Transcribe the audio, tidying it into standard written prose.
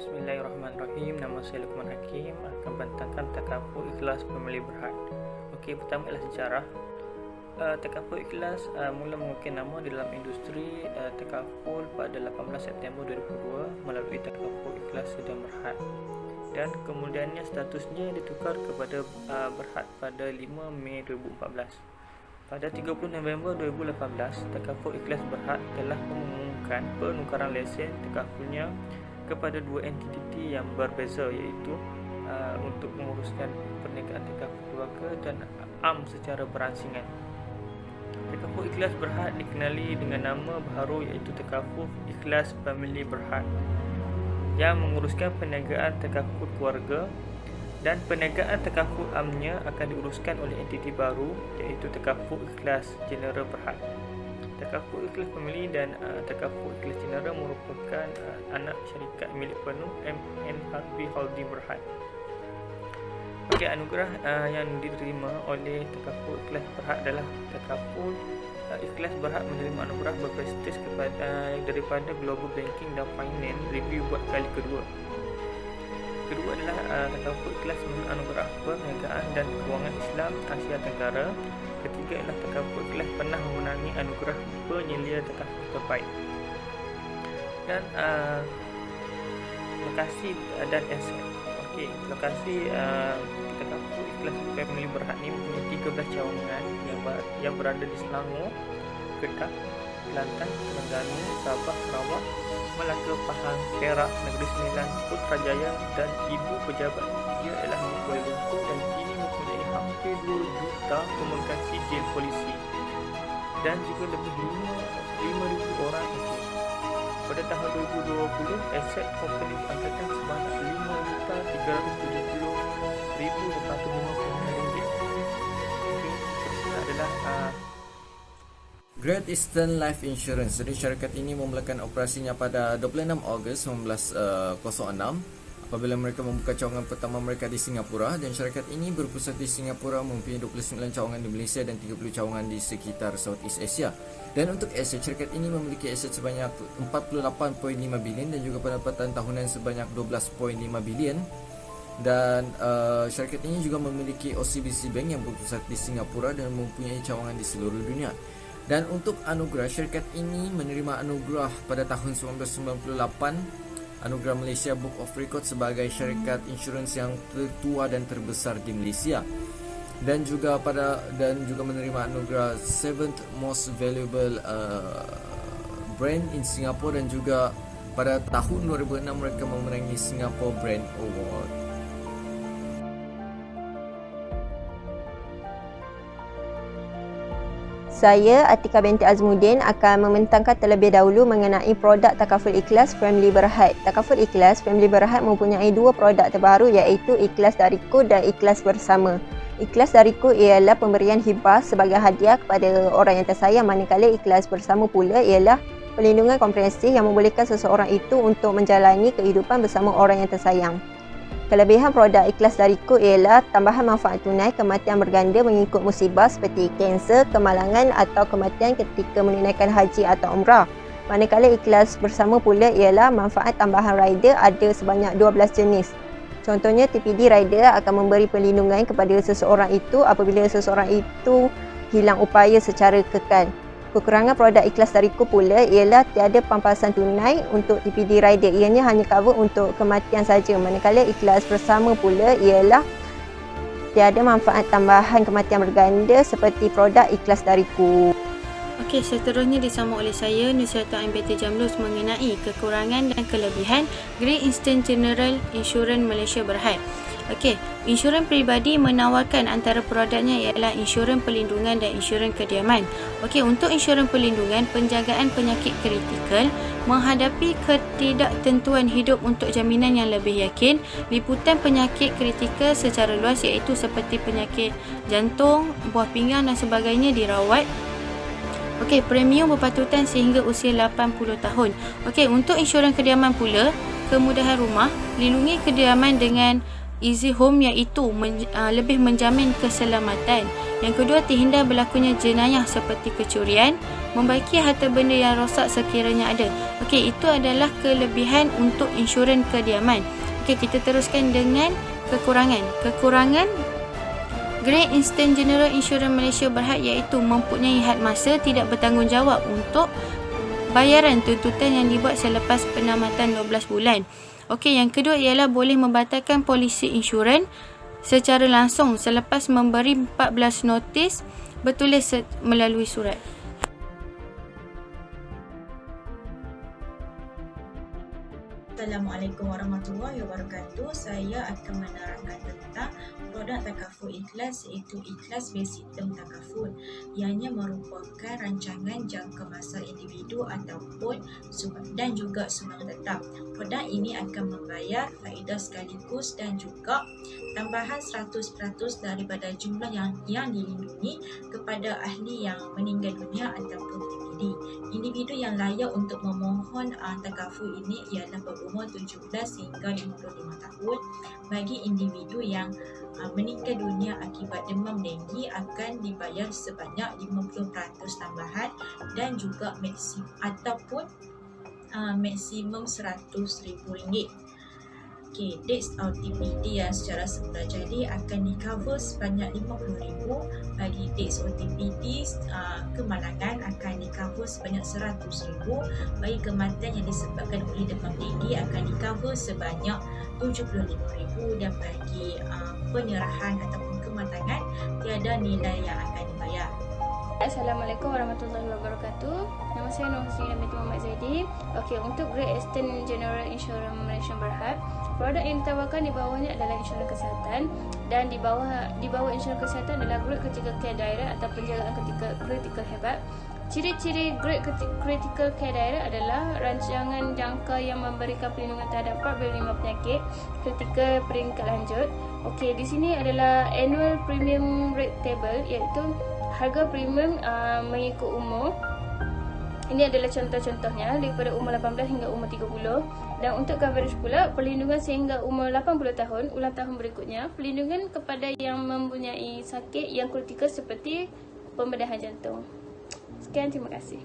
Bismillahirrahmanirrahim. Nama saya Luqman Hakim, akan bantangkan takaful ikhlas Family Berhad. Okey, pertama ialah sejarah. Takaful ikhlas mula mengukir nama di dalam industri takaful pada 18 September 2002 melalui takaful ikhlas Sedang Berhad, dan kemudiannya statusnya ditukar kepada Berhad pada 5 Mei 2014. Pada 30 November 2018, takaful ikhlas Berhad telah mengumumkan penukaran lesen takafulnya kepada dua entiti yang berbeza, iaitu untuk menguruskan perniagaan takaful keluarga dan am secara beransingan. Takaful ikhlas Berhad dikenali dengan nama baharu iaitu Takaful Ikhlas Family Berhad yang menguruskan perniagaan takaful keluarga, dan perniagaan takaful amnya akan diuruskan oleh entiti baru iaitu Takaful Ikhlas Genera Berhad. Takaful Ikhlas Family dan Takaful Ikhlas Genera merupakan anak syarikat milik penuh MNHB Holding Berhad. Okey, anugerah yang diterima oleh Takaful Ikhlas Berhad adalah Takaful Ikhlas Berhad menerima anugerah berprestij daripada Global Banking dan Finance Review buat kali kedua. Kedua adalah Takaful Ikhlas menerima anugerah Perniagaan dan Kewangan Islam Asia Tenggara. Ketiga ialah Takaful Ikhlas pernah memenangi anugerah penyelia takaful terbaik. Dan lokasi dan aset. Okey, lokasi Takaful Ikhlas Family Berhad ni mempunyai 13 cawangan yang berada di Selangor, Kedah, Kelantan, Terengganu, Sabah, Sarawak, Melaka, Pahang, Perak, Negeri Sembilan, Putrajaya, dan ibu pejabat dia ialah di Kuala Lumpur, dan kini mempunyai hampir 2 juta pemegang sijil polisi dan juga lebih 5,000 orang ejen. Pada tahun 2020, aset company angkatan sebanyak RM5,370,450. Okey, tersebut adalah Great Eastern Life Insurance. Jadi syarikat ini memulakan operasinya pada 26 Ogos 1906 apabila mereka membuka cawangan pertama mereka di Singapura, dan syarikat ini berpusat di Singapura, mempunyai 29 cawangan di Malaysia dan 30 cawangan di sekitar Southeast Asia. Dan untuk aset, syarikat ini memiliki aset sebanyak 48.5 bilion dan juga pendapatan tahunan sebanyak 12.5 bilion. Dan syarikat ini juga memiliki OCBC Bank yang berpusat di Singapura dan mempunyai cawangan di seluruh dunia. Dan untuk anugerah, syarikat ini menerima anugerah pada tahun 1998, anugerah Malaysia Book of Record sebagai syarikat insurans yang tertua dan terbesar di Malaysia. Dan juga menerima anugerah 7th Most Valuable Brand in Singapore, dan juga pada tahun 2006 mereka memenangi Singapore Brand Award. Saya, Atika binti Azmuddin, akan membentangkan terlebih dahulu mengenai produk Takaful Ikhlas Family Berhad. Takaful Ikhlas Family Berhad mempunyai dua produk terbaru, iaitu Ikhlas Dariku dan Ikhlas Bersama. Ikhlas Dariku ialah pemberian hibah sebagai hadiah kepada orang yang tersayang, manakala Ikhlas Bersama pula ialah perlindungan komprehensif yang membolehkan seseorang itu untuk menjalani kehidupan bersama orang yang tersayang. Kelebihan produk Ikhlas Dariku ialah tambahan manfaat tunai kematian berganda mengikut musibah seperti kanser, kemalangan atau kematian ketika menunaikan haji atau umrah. Manakala Ikhlas Bersama pula ialah manfaat tambahan rider ada sebanyak 12 jenis. Contohnya, TPD rider akan memberi perlindungan kepada seseorang itu apabila seseorang itu hilang upaya secara kekal. Kekurangan produk Ikhlas Dariku pula ialah tiada pampasan tunai untuk TPD rider, ianya hanya cover untuk kematian saja. Manakala Ikhlas Bersama pula ialah tiada manfaat tambahan kematian berganda seperti produk Ikhlas Dariku. Okey, seterusnya disambung oleh saya, Nusratun binti Jamlus, mengenai kekurangan dan kelebihan Great Eastern General Insurance Malaysia Berhad. Okey, insurans peribadi menawarkan antara produknya ialah insurans perlindungan dan insurans kediaman. Okey, untuk insurans perlindungan, penjagaan penyakit kritikal, menghadapi ketidaktentuan hidup untuk jaminan yang lebih yakin, liputan penyakit kritikal secara luas iaitu seperti penyakit jantung, buah pinggang dan sebagainya dirawat. Okey, premium berpatutan sehingga usia 80 tahun. Okey, untuk insurans kediaman pula, kemudahan rumah, lindungi kediaman dengan Easy Home iaitu lebih menjamin keselamatan. Yang kedua, terhindar berlakunya jenayah seperti kecurian, membaiki harta benda yang rosak sekiranya ada. Okey, itu adalah kelebihan untuk insurans kediaman. Okey, kita teruskan dengan kekurangan. Kekurangan Great Eastern General Insurance Malaysia Berhad iaitu mempunyai had masa tidak bertanggungjawab untuk bayaran tuntutan yang dibuat selepas penamatan 12 bulan. Okey, yang kedua ialah boleh membatalkan polisi insurans secara langsung selepas memberi 14 notis bertulis melalui surat. Assalamualaikum warahmatullahi wabarakatuh. Saya akan menerangkan tentang produk takaful ikhlas, iaitu ikhlas basic term takaful. Ianya merupakan rancangan jangka masa individu ataupun dan juga sumbangan tetap. Produk ini akan membayar faedah sekaligus dan juga tambahan 100% daripada jumlah yang dilindungi kepada ahli yang meninggal dunia ataupun DVD. Individu yang layak untuk memohon takaful ini ialah berumur 17 hingga 55 tahun. Bagi individu yang meninggal dunia akibat demam denggi akan dibayar sebanyak 50% tambahan dan juga maksimum RM100,000. Okey, dates OTPD yang secara semula jadi akan di-cover sebanyak RM50,000. Bagi dates OTPD kemalangan akan di-cover sebanyak RM100,000. Bagi kematian yang disebabkan oleh demam denggi akan di-cover sebanyak RM75,000. Dan bagi penyerahan ataupun kematangan tiada nilai yang akan dibayar. Assalamualaikum warahmatullahi wabarakatuh. Nama saya Nur Husni binti Muhammad Zaidi. Okey, untuk Great Eastern General Insurance Malaysia Berhad, produk yang ditawarkan di bawahnya adalah insurans kesihatan, dan di bawah insurans kesihatan adalah Great Critical Care Direct atau penjagaan kritikal hebat. Ciri-ciri Great Critical Care Direct adalah rancangan jangka yang memberikan perlindungan terhadap 45 penyakit kritikal peringkat lanjut. Okey, di sini adalah annual premium rate table, iaitu harga premium mengikut umur. Ini adalah contoh-contohnya daripada umur 18 hingga umur 30. Dan untuk coverage pula, perlindungan sehingga umur 80 tahun, ulang tahun berikutnya, perlindungan kepada yang mempunyai sakit yang kritikal seperti pembedahan jantung. Sekian, terima kasih.